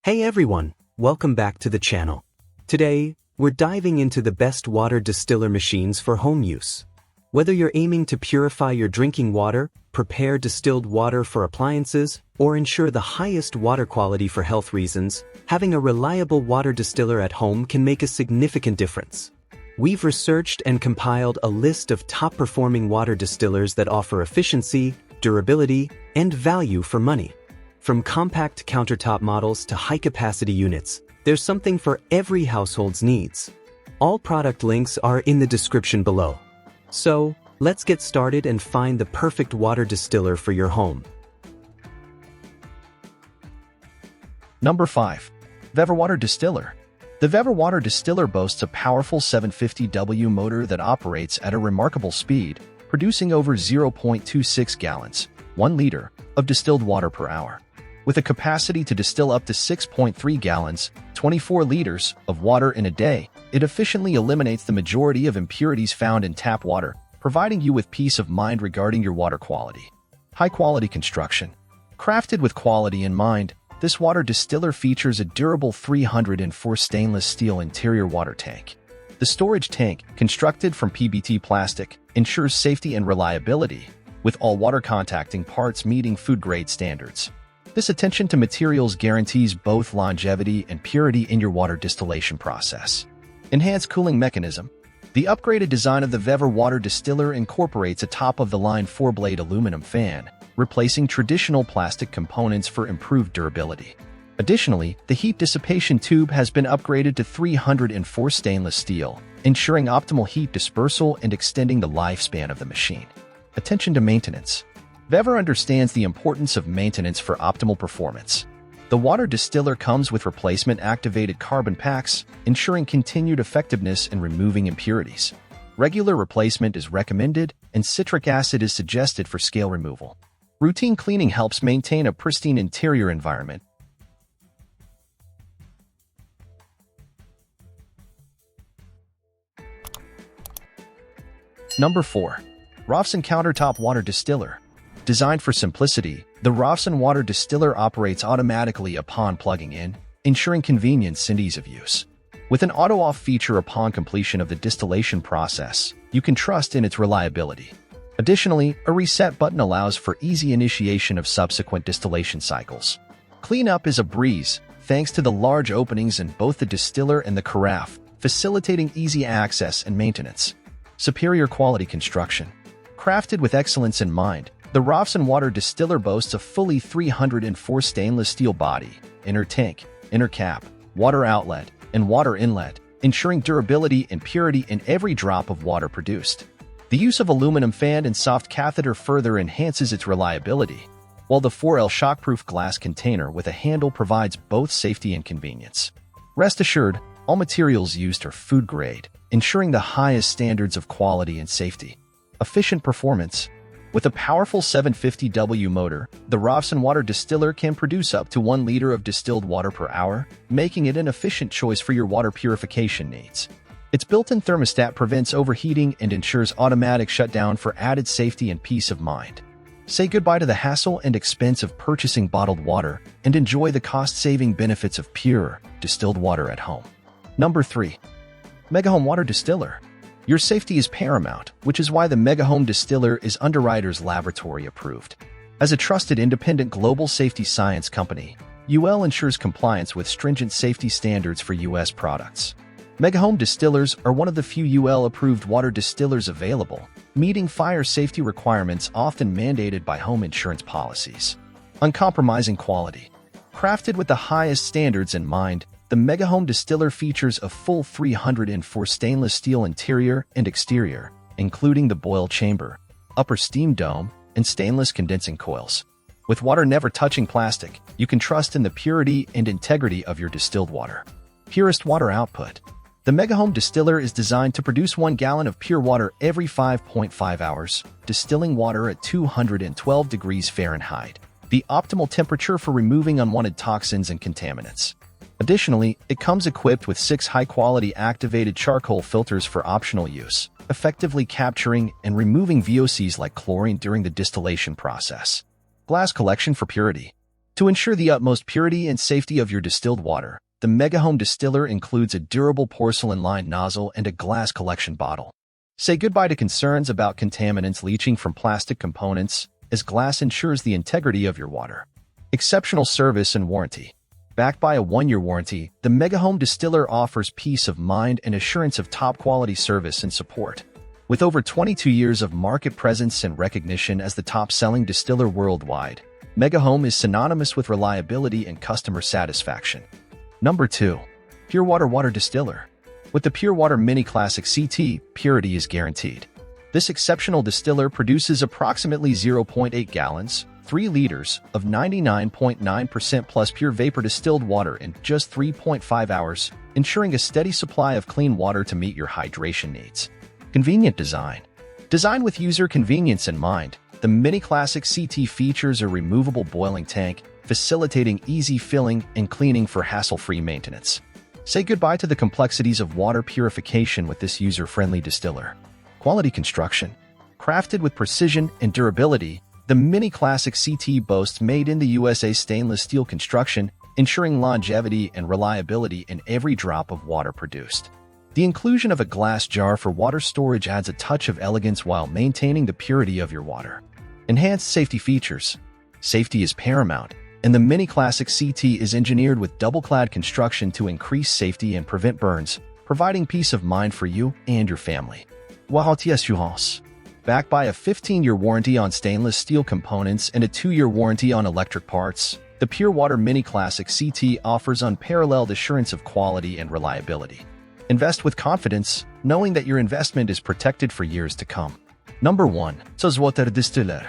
Hey everyone, welcome back to the channel. Today, we're diving into the best water distiller machines for home use. Whether you're aiming to purify your drinking water, prepare distilled water for appliances, or ensure the highest water quality for health reasons, having a reliable water distiller at home can make a significant difference. We've researched and compiled a list of top-performing water distillers that offer efficiency, durability, and value for money. From compact countertop models to high-capacity units, there's something for every household's needs. All product links are in the description below. So, let's get started and find the perfect water distiller for your home. Number 5. Vevor Water Distiller. The Vevor Water Distiller boasts a powerful 750W motor that operates at a remarkable speed, producing over 0.26 gallons, 1 liter, of distilled water per hour. With a capacity to distill up to 6.3 gallons, 24 liters, of water in a day, it efficiently eliminates the majority of impurities found in tap water, providing you with peace of mind regarding your water quality. High-quality construction. Crafted with quality in mind, this water distiller features a durable 304 stainless steel interior water tank. The storage tank, constructed from PBT plastic, ensures safety and reliability, with all water contacting parts meeting food-grade standards. This attention to materials guarantees both longevity and purity in your water distillation process. Enhanced cooling mechanism. The upgraded design of the Vevor Water Distiller incorporates a top-of-the-line 4-blade aluminum fan, replacing traditional plastic components for improved durability. Additionally, the heat dissipation tube has been upgraded to 304 stainless steel, ensuring optimal heat dispersal and extending the lifespan of the machine. Attention to maintenance. Vevor understands the importance of maintenance for optimal performance. The water distiller comes with replacement-activated carbon packs, ensuring continued effectiveness in removing impurities. Regular replacement is recommended, and citric acid is suggested for scale removal. Routine cleaning helps maintain a pristine interior environment. Number 4. Rovsun Countertop Water Distiller. Designed for simplicity, the Rovsun Water Distiller operates automatically upon plugging in, ensuring convenience and ease of use. With an auto-off feature upon completion of the distillation process, you can trust in its reliability. Additionally, a reset button allows for easy initiation of subsequent distillation cycles. Cleanup is a breeze, thanks to the large openings in both the distiller and the carafe, facilitating easy access and maintenance. Superior quality construction. Crafted with excellence in mind, the Rovsun Water Distiller boasts a fully 304 stainless steel body, inner tank, inner cap, water outlet, and water inlet, ensuring durability and purity in every drop of water produced. The use of aluminum fan and soft catheter further enhances its reliability, while the 4L shockproof glass container with a handle provides both safety and convenience. Rest assured, all materials used are food grade, ensuring the highest standards of quality and safety. Efficient performance. With a powerful 750W motor, the Rovsun Water Distiller can produce up to 1 liter of distilled water per hour, making it an efficient choice for your water purification needs. Its built-in thermostat prevents overheating and ensures automatic shutdown for added safety and peace of mind. Say goodbye to the hassle and expense of purchasing bottled water and enjoy the cost-saving benefits of pure, distilled water at home. Number 3. Megahome Water Distiller. Your safety is paramount, which is why the Megahome Distiller is Underwriters Laboratory approved. As a trusted independent global safety science company, UL ensures compliance with stringent safety standards for U.S. products. Megahome Distillers are one of the few UL-approved water distillers available, meeting fire safety requirements often mandated by home insurance policies. Uncompromising quality. Crafted with the highest standards in mind, the Megahome Distiller features a full 304 stainless steel interior and exterior, including the boil chamber, upper steam dome, and stainless condensing coils. With water never touching plastic, you can trust in the purity and integrity of your distilled water. Purest water output. The Megahome Distiller is designed to produce 1 gallon of pure water every 5.5 hours, distilling water at 212 degrees Fahrenheit, the optimal temperature for removing unwanted toxins and contaminants. Additionally, it comes equipped with 6 high-quality activated charcoal filters for optional use, effectively capturing and removing VOCs like chlorine during the distillation process. Glass collection for purity. To ensure the utmost purity and safety of your distilled water, the Megahome distiller includes a durable porcelain-lined nozzle and a glass collection bottle. Say goodbye to concerns about contaminants leaching from plastic components, as glass ensures the integrity of your water. Exceptional service and warranty. Backed by a 1-year warranty, the Megahome distiller offers peace of mind and assurance of top-quality service and support. With over 22 years of market presence and recognition as the top-selling distiller worldwide, Megahome is synonymous with reliability and customer satisfaction. Number 2. Pure Water Water Distiller. With the Pure Water Mini Classic CT, purity is guaranteed. This exceptional distiller produces approximately 0.8 gallons, 3 liters, of 99.9% plus pure vapor distilled water in just 3.5 hours, ensuring a steady supply of clean water to meet your hydration needs. Convenient design. Designed with user convenience in mind, the Mini Classic CT features a removable boiling tank, facilitating easy filling and cleaning for hassle-free maintenance. Say goodbye to the complexities of water purification with this user-friendly distiller. Quality construction. Crafted with precision and durability, the Mini Classic CT boasts made-in-the-USA stainless steel construction, ensuring longevity and reliability in every drop of water produced. The inclusion of a glass jar for water storage adds a touch of elegance while maintaining the purity of your water. Enhanced safety features. Safety is paramount, and the Mini Classic CT is engineered with double-clad construction to increase safety and prevent burns, providing peace of mind for you and your family. Warranty assurance. Backed by a 15-year warranty on stainless steel components and a 2-year warranty on electric parts, the Pure Water Mini Classic CT offers unparalleled assurance of quality and reliability. Invest with confidence, knowing that your investment is protected for years to come. Number 1. Water Distiller.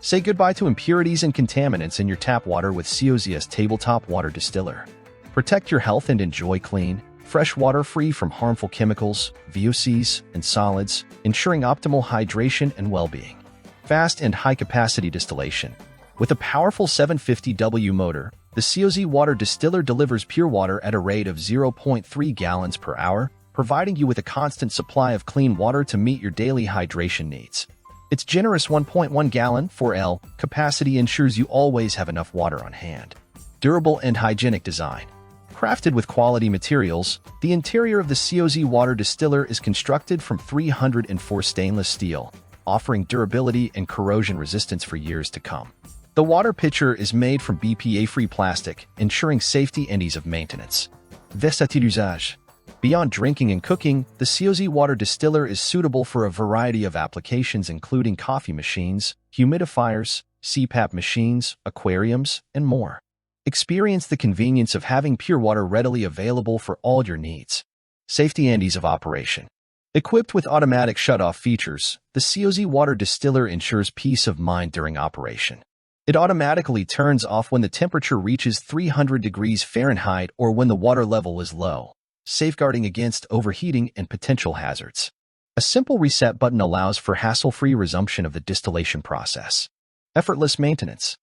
Say goodbye to impurities and contaminants in your tap water with COZ's Tabletop Water Distiller. Protect your health and enjoy clean, fresh water free from harmful chemicals, VOCs, and solids, ensuring optimal hydration and well-being. Fast and high-capacity distillation. With a powerful 750W motor, the COZ Water Distiller delivers pure water at a rate of 0.3 gallons per hour, providing you with a constant supply of clean water to meet your daily hydration needs. Its generous 1.1 gallon 4L capacity ensures you always have enough water on hand. Durable and hygienic design. Crafted with quality materials, the interior of the COZ Water Distiller is constructed from 304 stainless steel, offering durability and corrosion resistance for years to come. The water pitcher is made from BPA-free plastic, ensuring safety and ease of maintenance. Versatile usage. Beyond drinking and cooking, the COZ Water Distiller is suitable for a variety of applications including coffee machines, humidifiers, CPAP machines, aquariums, and more. Experience the convenience of having pure water readily available for all your needs. Safety and ease of operation. Equipped with automatic shut-off features, the COZ Water Distiller ensures peace of mind during operation. It automatically turns off when the temperature reaches 300 degrees Fahrenheit or when the water level is low, safeguarding against overheating and potential hazards. A simple reset button allows for hassle-free resumption of the distillation process. Effortless maintenance.